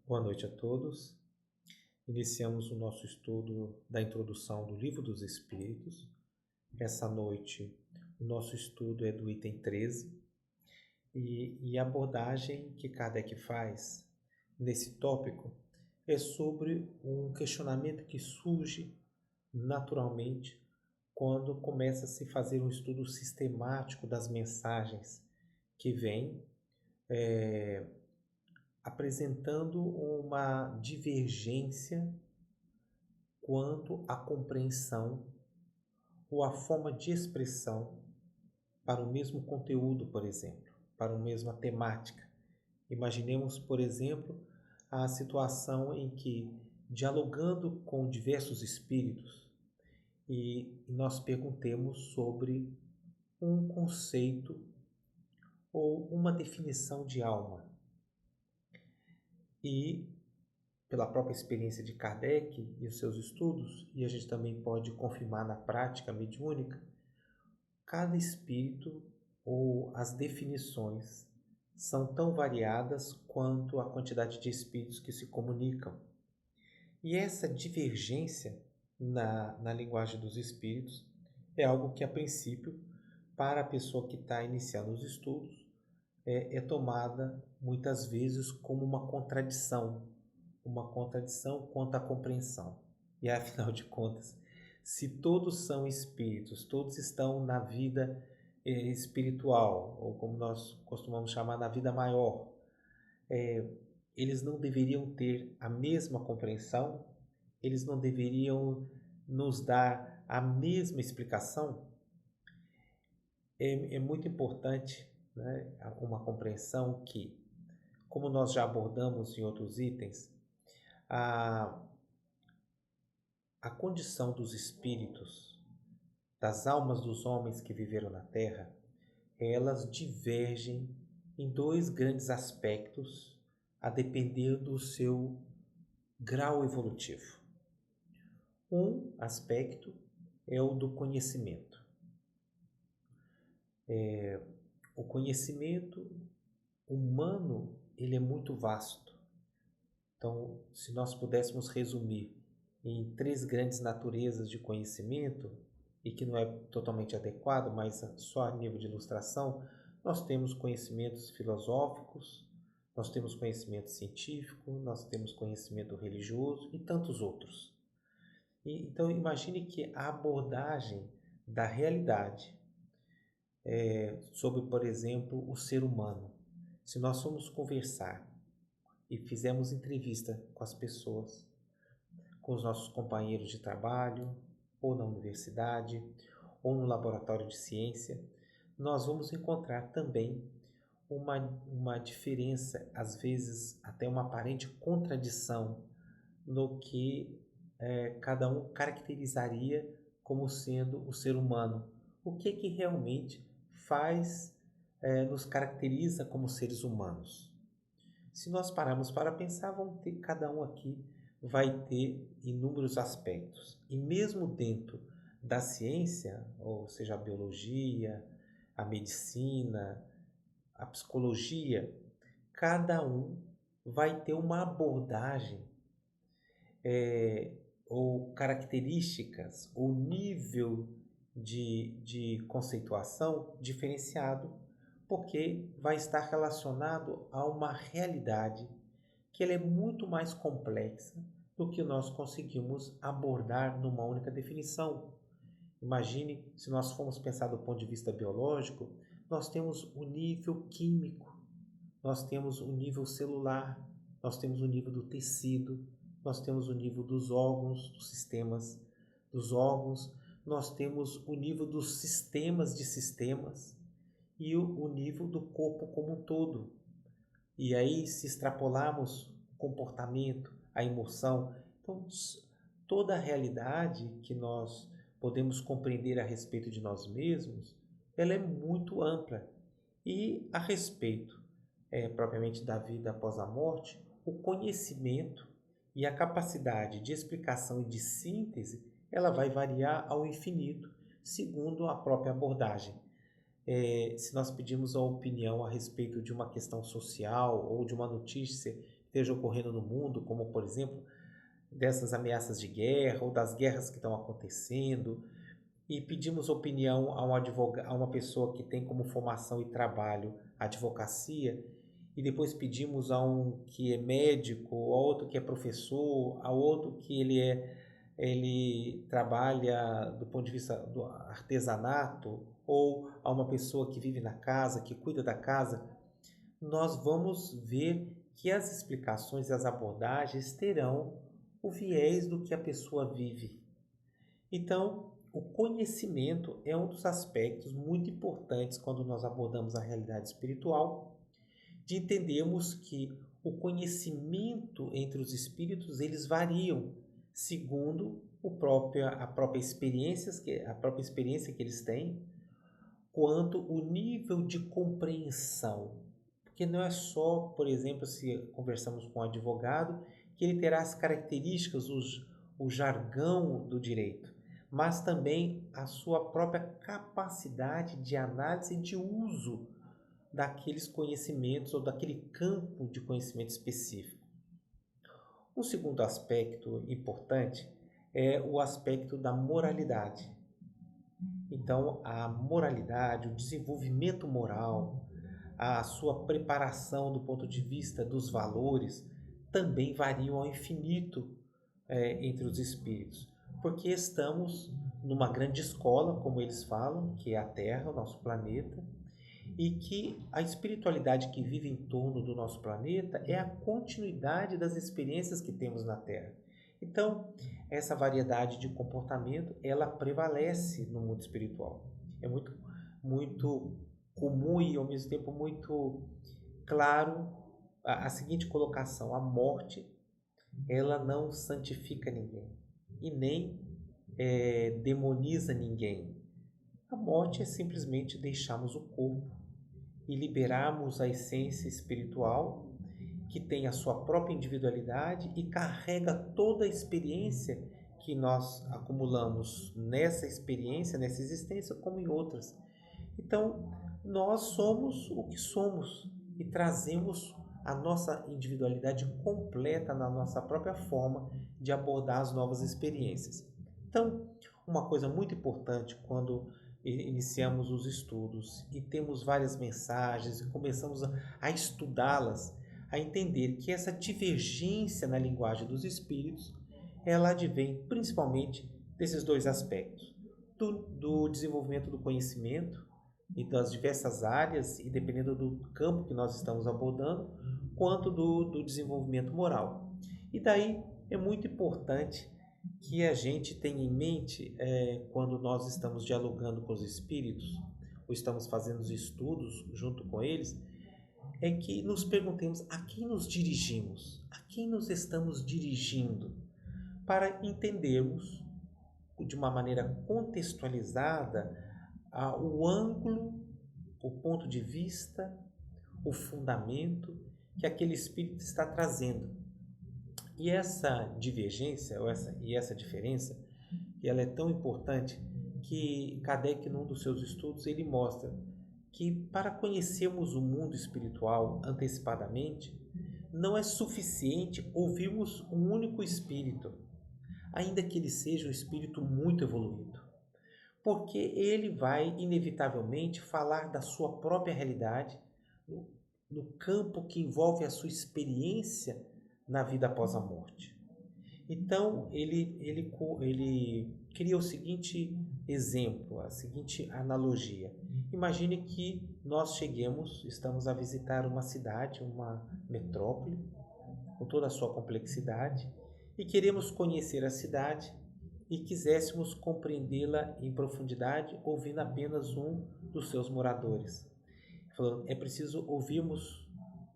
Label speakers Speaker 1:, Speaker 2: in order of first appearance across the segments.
Speaker 1: Boa noite a todos. Iniciamos o nosso estudo da introdução do Livro dos Espíritos. Essa noite, o nosso estudo é do item 13 e a abordagem que Kardec faz nesse tópico é sobre um questionamento que surge naturalmente quando começa a se fazer um estudo sistemático das mensagens que vêm apresentando uma divergência quanto à compreensão ou à forma de expressão para o mesmo conteúdo, por exemplo, para a mesma temática. Imaginemos, por exemplo, a situação em que, dialogando com diversos espíritos, e nós perguntemos sobre um conceito ou uma definição de alma. E pela própria experiência de Kardec e os seus estudos, e a gente também pode confirmar na prática mediúnica, cada espírito ou as definições são tão variadas quanto a quantidade de espíritos que se comunicam. E essa divergência na linguagem dos espíritos é algo que, a princípio, para a pessoa que está iniciando os estudos, é tomada muitas vezes como uma contradição quanto à compreensão. E afinal de contas, se todos são espíritos, todos estão na vida espiritual, ou como nós costumamos chamar, na vida maior, eles não deveriam ter a mesma compreensão? Eles não deveriam nos dar a mesma explicação? É muito importante, né, uma compreensão que, como nós já abordamos em outros itens, a, a condição dos espíritos, das almas dos homens que viveram na Terra, elas divergem em dois grandes aspectos, a depender do seu grau evolutivo. Um aspecto é o do conhecimento. O conhecimento humano, ele é muito vasto. Então, se nós pudéssemos resumir em três grandes naturezas de conhecimento, e que não é totalmente adequado, mas só a nível de ilustração, nós temos conhecimentos filosóficos, nós temos conhecimento científico, nós temos conhecimento religioso e tantos outros. Então, imagine que a abordagem da realidade sobre, por exemplo, o ser humano. Se nós formos conversar e fizermos entrevista com as pessoas, com os nossos companheiros de trabalho, ou na universidade, ou no laboratório de ciência, nós vamos encontrar também uma diferença, às vezes até uma aparente contradição no que cada um caracterizaria como sendo o ser humano. O que realmente nos caracteriza como seres humanos? Se nós pararmos para pensar, cada um aqui vai ter inúmeros aspectos. E mesmo dentro da ciência, ou seja, a biologia, a medicina, a psicologia, cada um vai ter uma abordagem ou características, ou nível de conceituação diferenciado, porque vai estar relacionado a uma realidade que ela é muito mais complexa do que nós conseguimos abordar numa única definição. Imagine, se nós formos pensar do ponto de vista biológico, nós temos o nível químico, nós temos o nível celular, nós temos o nível do tecido, nós temos o nível dos órgãos, dos sistemas dos órgãos, nós temos o nível dos sistemas de sistemas e o nível do corpo como um todo. E aí, se extrapolarmos o comportamento, a emoção, então toda a realidade que nós podemos compreender a respeito de nós mesmos, ela é muito ampla. E a respeito propriamente da vida após a morte, o conhecimento e a capacidade de explicação e de síntese, ela vai variar ao infinito, segundo a própria abordagem. Se nós pedimos a opinião a respeito de uma questão social ou de uma notícia que esteja ocorrendo no mundo, como por exemplo dessas ameaças de guerra ou das guerras que estão acontecendo, e pedimos opinião a um advogado, a uma pessoa que tem como formação e trabalho a advocacia, e depois pedimos a um que é médico, a outro que é professor, a outro que ele trabalha do ponto de vista do artesanato, ou a uma pessoa que vive na casa, que cuida da casa, nós vamos ver que as explicações e as abordagens terão o viés do que a pessoa vive. Então, o conhecimento é um dos aspectos muito importantes quando nós abordamos a realidade espiritual, de entendermos que o conhecimento entre os espíritos eles variam segundo a própria experiência que eles têm, quanto o nível de compreensão. Porque não é só, por exemplo, se conversamos com um advogado, que ele terá as características, o jargão do direito, mas também a sua própria capacidade de análise e de uso daqueles conhecimentos ou daquele campo de conhecimento específico. Um segundo aspecto importante é o aspecto da moralidade. Então, a moralidade, o desenvolvimento moral, a sua preparação do ponto de vista dos valores também variam ao infinito entre os espíritos, porque estamos numa grande escola, como eles falam, que é a Terra, o nosso planeta, e que a espiritualidade que vive em torno do nosso planeta é a continuidade das experiências que temos na Terra. Então, essa variedade de comportamento, ela prevalece no mundo espiritual. É muito comum e ao mesmo tempo muito claro a seguinte colocação: a morte, ela não santifica ninguém e nem demoniza ninguém. A morte é simplesmente deixarmos o corpo e liberarmos a essência espiritual, que tem a sua própria individualidade e carrega toda a experiência que nós acumulamos nessa experiência, nessa existência, como em outras. Então, nós somos o que somos e trazemos a nossa individualidade completa na nossa própria forma de abordar as novas experiências. Então, uma coisa muito importante quando iniciamos os estudos e temos várias mensagens e começamos a estudá-las, a entender que essa divergência na linguagem dos espíritos, ela advém principalmente desses dois aspectos, do desenvolvimento do conhecimento e das diversas áreas, e dependendo do campo que nós estamos abordando, quanto do desenvolvimento moral. E daí é muito importante que a gente tenha em mente, quando nós estamos dialogando com os espíritos, ou estamos fazendo os estudos junto com eles, é que nos perguntemos a quem nos dirigimos, a quem nos estamos dirigindo, para entendermos de uma maneira contextualizada o ângulo, o ponto de vista, o fundamento que aquele espírito está trazendo. E essa divergência e essa diferença, ela é tão importante que Kardec, num dos seus estudos, ele mostra que para conhecermos o mundo espiritual antecipadamente, não é suficiente ouvirmos um único espírito, ainda que ele seja um espírito muito evoluído, porque ele vai inevitavelmente falar da sua própria realidade, no campo que envolve a sua experiência na vida após a morte. Então, ele cria o seguinte exemplo, a seguinte analogia. Imagine que nós estamos a visitar uma cidade, uma metrópole, com toda a sua complexidade, e queremos conhecer a cidade e quiséssemos compreendê-la em profundidade, ouvindo apenas um dos seus moradores. É preciso ouvirmos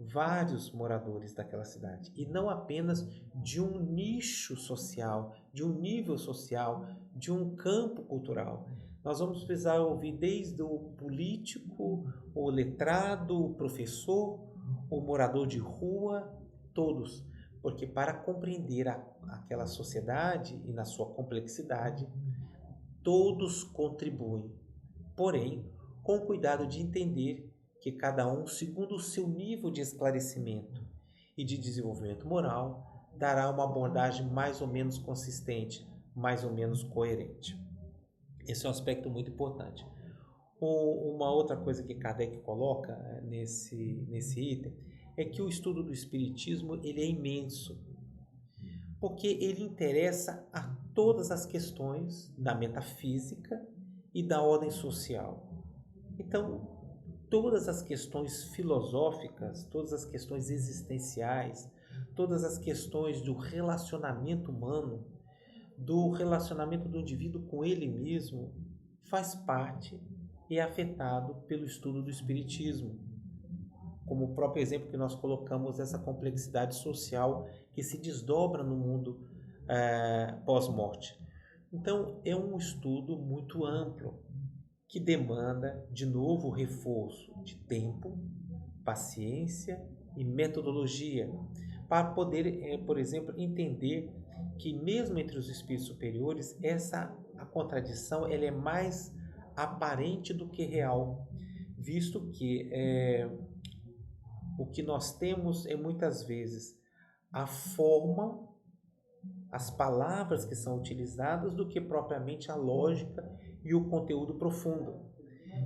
Speaker 1: vários moradores daquela cidade, e não apenas de um nicho social, de um nível social, de um campo cultural. Nós vamos precisar ouvir desde o político, o letrado, o professor, o morador de rua, todos, porque para compreender aquela sociedade e na sua complexidade, todos contribuem, porém, com cuidado de entender que cada um segundo o seu nível de esclarecimento e de desenvolvimento moral, dará uma abordagem mais ou menos consistente, mais ou menos coerente. Esse é um aspecto muito importante. Uma outra coisa que Kardec coloca nesse item é que o estudo do Espiritismo ele é imenso, porque ele interessa a todas as questões da metafísica e da ordem social. Então, todas as questões filosóficas, todas as questões existenciais, todas as questões do relacionamento humano, do relacionamento do indivíduo com ele mesmo, faz parte e é afetado pelo estudo do Espiritismo. Como o próprio exemplo que nós colocamos, essa complexidade social que se desdobra no mundo pós-morte. Então, é um estudo muito amplo, que demanda, de novo, reforço de tempo, paciência e metodologia, para poder, por exemplo, entender que mesmo entre os espíritos superiores, a contradição ela é mais aparente do que real, visto que o que nós temos é muitas vezes a forma, as palavras que são utilizadas, do que propriamente a lógica e o conteúdo profundo.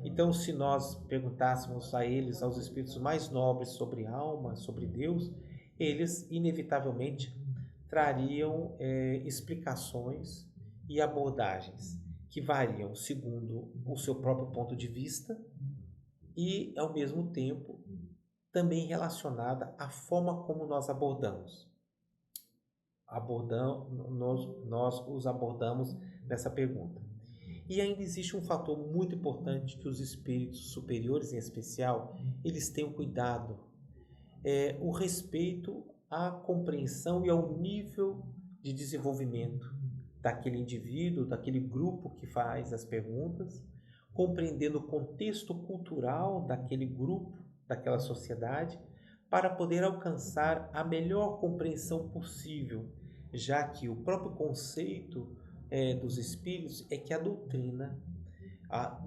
Speaker 1: Então, se nós perguntássemos a eles, aos espíritos mais nobres, sobre alma, sobre Deus, eles inevitavelmente trariam explicações e abordagens que variam segundo o seu próprio ponto de vista e, ao mesmo tempo, também relacionada à forma como nós nós os abordamos nessa pergunta. E ainda existe um fator muito importante que os espíritos superiores, em especial, eles têm o cuidado, o respeito à compreensão e ao nível de desenvolvimento daquele indivíduo, daquele grupo que faz as perguntas, compreendendo o contexto cultural daquele grupo, daquela sociedade, para poder alcançar a melhor compreensão possível, já que o próprio conceito dos espíritos é que a doutrina,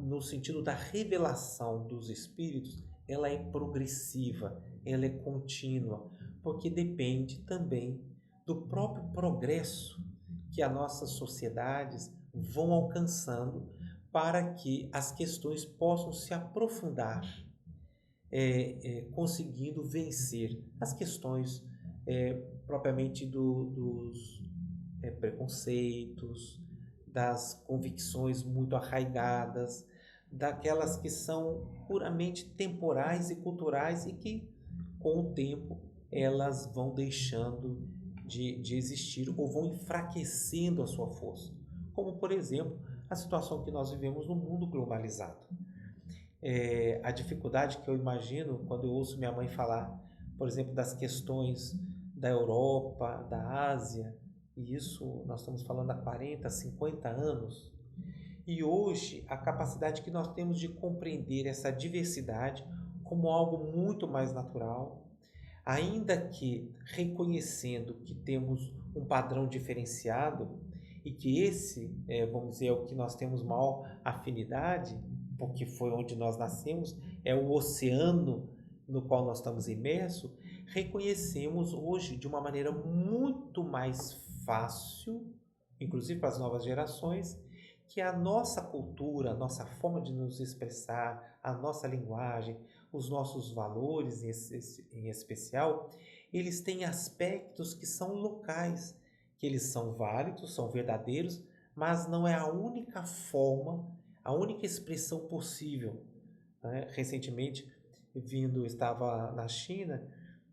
Speaker 1: no sentido da revelação dos espíritos, ela é progressiva, ela é contínua, porque depende também do próprio progresso que as nossas sociedades vão alcançando para que as questões possam se aprofundar, conseguindo vencer as questões propriamente dos preconceitos, das convicções muito arraigadas, daquelas que são puramente temporais e culturais e que, com o tempo, elas vão deixando de existir ou vão enfraquecendo a sua força. Como, por exemplo, a situação que nós vivemos no mundo globalizado. A dificuldade que eu imagino quando eu ouço minha mãe falar, por exemplo, das questões da Europa, da Ásia, e isso nós estamos falando há 40, 50 anos. E hoje a capacidade que nós temos de compreender essa diversidade como algo muito mais natural, ainda que reconhecendo que temos um padrão diferenciado e que esse, vamos dizer, é o que nós temos maior afinidade, porque foi onde nós nascemos, é o oceano no qual nós estamos imersos, reconhecemos hoje de uma maneira muito mais fácil, inclusive para as novas gerações, que a nossa cultura, a nossa forma de nos expressar, a nossa linguagem, os nossos valores em especial, eles têm aspectos que são locais, que eles são válidos, são verdadeiros, mas não é a única forma, a única expressão possível. Recentemente, estava na China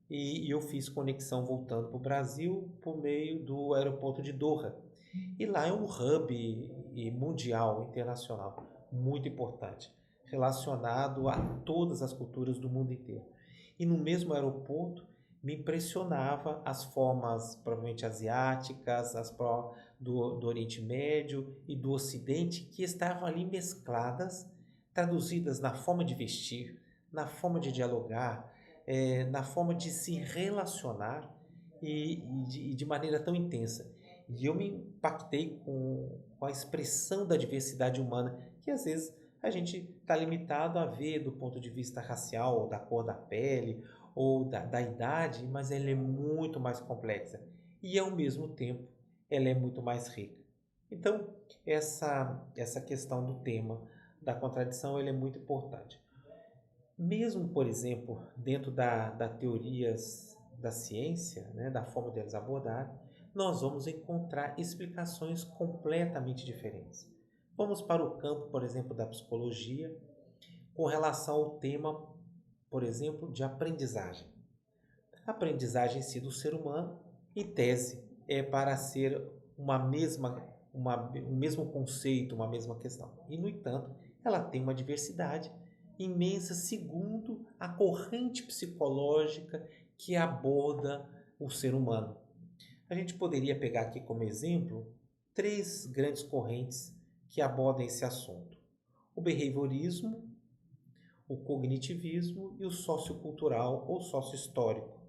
Speaker 1: e eu fiz conexão voltando para o Brasil por meio do aeroporto de Doha. E lá é um hub mundial, internacional, muito importante, relacionado a todas as culturas do mundo inteiro. E no mesmo aeroporto me impressionava as formas provavelmente asiáticas, do Oriente Médio e do Ocidente, que estavam ali mescladas, traduzidas na forma de vestir, na forma de dialogar, na forma de se relacionar e de maneira tão intensa. E eu me impactei com a expressão da diversidade humana, que às vezes a gente está limitado a ver do ponto de vista racial, ou da cor da pele, ou da idade, mas ela é muito mais complexa e, ao mesmo tempo, ela é muito mais rica. Então, essa questão do tema da contradição ele é muito importante. Mesmo, por exemplo, dentro da teorias da ciência, né, da forma deles abordarem, nós vamos encontrar explicações completamente diferentes. Vamos para o campo, por exemplo, da psicologia, com relação ao tema, por exemplo, de aprendizagem. A aprendizagem em si do ser humano, em tese, é para ser um mesmo conceito, uma mesma questão. E, no entanto, ela tem uma diversidade imensa segundo a corrente psicológica que aborda o ser humano. A gente poderia pegar aqui como exemplo três grandes correntes que abordam esse assunto: o behaviorismo, o cognitivismo e o sociocultural ou sociohistórico.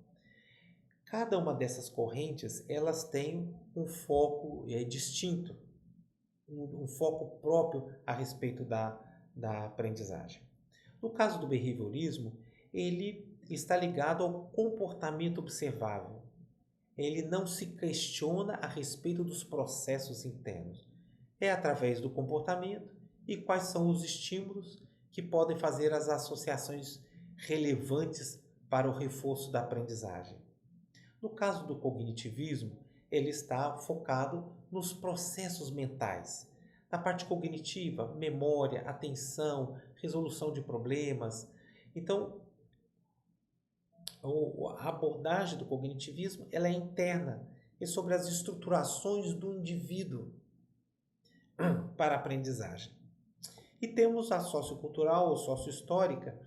Speaker 1: Cada uma dessas correntes, elas têm um foco distinto, um foco próprio a respeito da aprendizagem. No caso do behaviorismo, ele está ligado ao comportamento observável. Ele não se questiona a respeito dos processos internos. É através do comportamento e quais são os estímulos que podem fazer as associações relevantes para o reforço da aprendizagem. No caso do cognitivismo, ele está focado nos processos mentais, na parte cognitiva, memória, atenção, resolução de problemas. Então, a abordagem do cognitivismo ela é interna, é sobre as estruturações do indivíduo para a aprendizagem. E temos a sociocultural ou sociohistórica,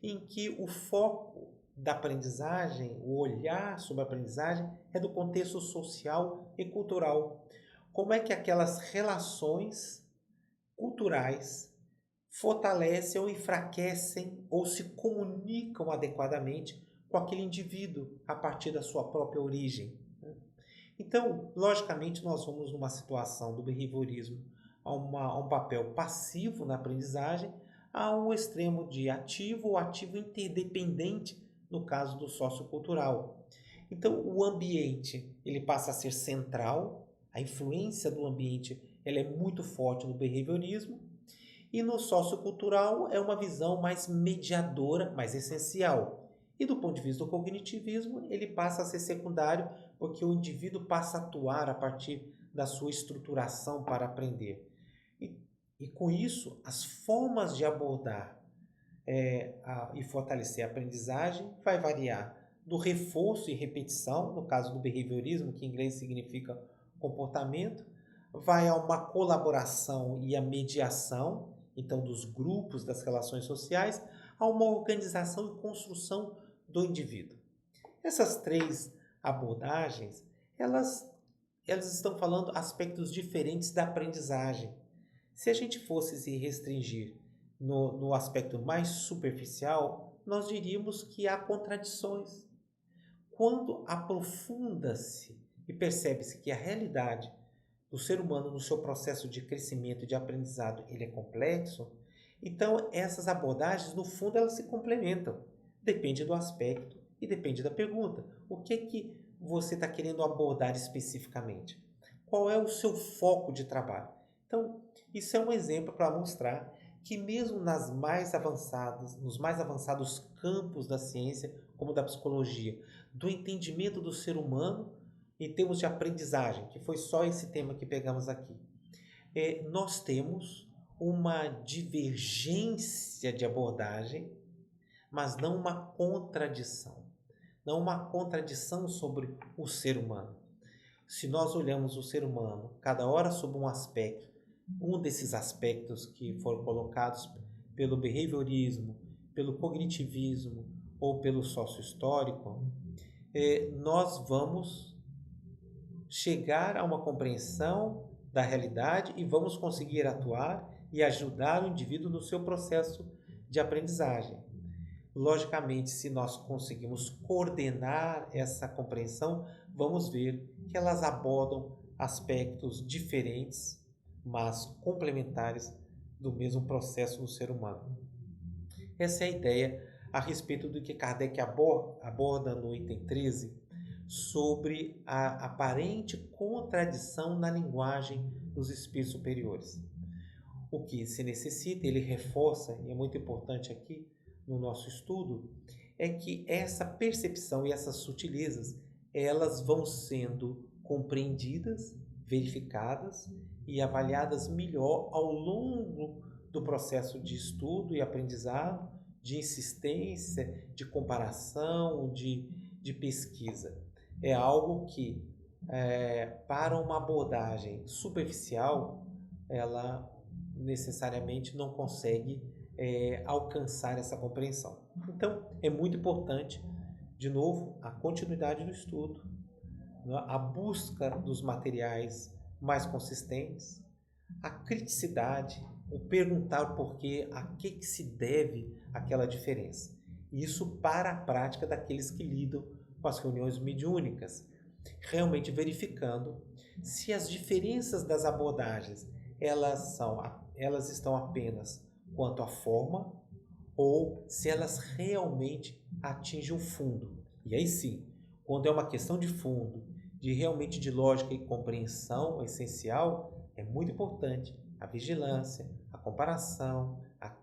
Speaker 1: em que o foco da aprendizagem, o olhar sobre a aprendizagem é do contexto social e cultural. Como é que aquelas relações culturais fortalecem ou enfraquecem ou se comunicam adequadamente com aquele indivíduo a partir da sua própria origem. Então, logicamente, nós vamos numa situação do behaviorismo a um papel passivo na aprendizagem, a um extremo de ativo ou ativo interdependente no caso do sociocultural. Então, o ambiente ele passa a ser central, a influência do ambiente ela é muito forte no behaviorismo, e no sociocultural é uma visão mais mediadora, mais essencial. E do ponto de vista do cognitivismo, ele passa a ser secundário, porque o indivíduo passa a atuar a partir da sua estruturação para aprender. E com isso, as formas de abordar e fortalecer a aprendizagem vai variar do reforço e repetição, no caso do behaviorismo, que em inglês significa comportamento, vai a uma colaboração e a mediação, então dos grupos, das relações sociais, a uma organização e construção do indivíduo. Essas três abordagens, elas estão falando aspectos diferentes da aprendizagem. Se a gente fosse se restringir no aspecto mais superficial, nós diríamos que há contradições. Quando aprofunda-se e percebe-se que a realidade do ser humano no seu processo de crescimento e de aprendizado ele é complexo, então essas abordagens, no fundo, elas se complementam. Depende do aspecto e depende da pergunta. O que você está querendo abordar especificamente? Qual é o seu foco de trabalho? Então, isso é um exemplo para mostrar que mesmo nos mais avançados campos da ciência, como da psicologia, do entendimento do ser humano em termos de aprendizagem, que foi só esse tema que pegamos aqui, nós temos uma divergência de abordagem, mas não uma contradição. Não uma contradição sobre o ser humano. Se nós olhamos o ser humano, cada hora sob um aspecto, um desses aspectos que foram colocados pelo behaviorismo, pelo cognitivismo ou pelo sociohistórico, nós vamos chegar a uma compreensão da realidade e vamos conseguir atuar e ajudar o indivíduo no seu processo de aprendizagem. Logicamente, se nós conseguimos coordenar essa compreensão, vamos ver que elas abordam aspectos diferentes, mas complementares do mesmo processo no ser humano. Essa é a ideia a respeito do que Kardec aborda no item 13, sobre a aparente contradição na linguagem dos espíritos superiores. O que se necessita, ele reforça, e é muito importante aqui no nosso estudo, é que essa percepção e essas sutilezas, elas vão sendo compreendidas, verificadas e avaliadas melhor ao longo do processo de estudo e aprendizado, de insistência, de comparação, de pesquisa. É algo que, para uma abordagem superficial, ela necessariamente não consegue alcançar essa compreensão. Então, é muito importante, de novo, a continuidade do estudo, né? A busca dos materiais mais consistentes, a criticidade, o perguntar o porquê, a que se deve aquela diferença. Isso para a prática daqueles que lidam com as reuniões mediúnicas, realmente verificando se as diferenças das abordagens elas estão apenas quanto à forma ou se elas realmente atingem o fundo. E aí sim, quando é uma questão de fundo, de realmente de lógica e compreensão essencial, é muito importante a vigilância, a comparação,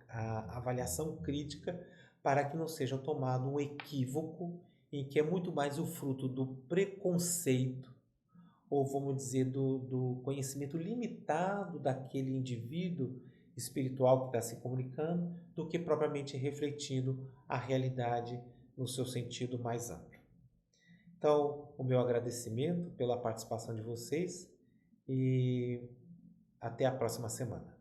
Speaker 1: a avaliação crítica, para que não seja tomado um equívoco em que é muito mais o fruto do preconceito, ou vamos dizer, do conhecimento limitado daquele indivíduo espiritual que está se comunicando, do que propriamente refletindo a realidade no seu sentido mais amplo. Então, o meu agradecimento pela participação de vocês e até a próxima semana.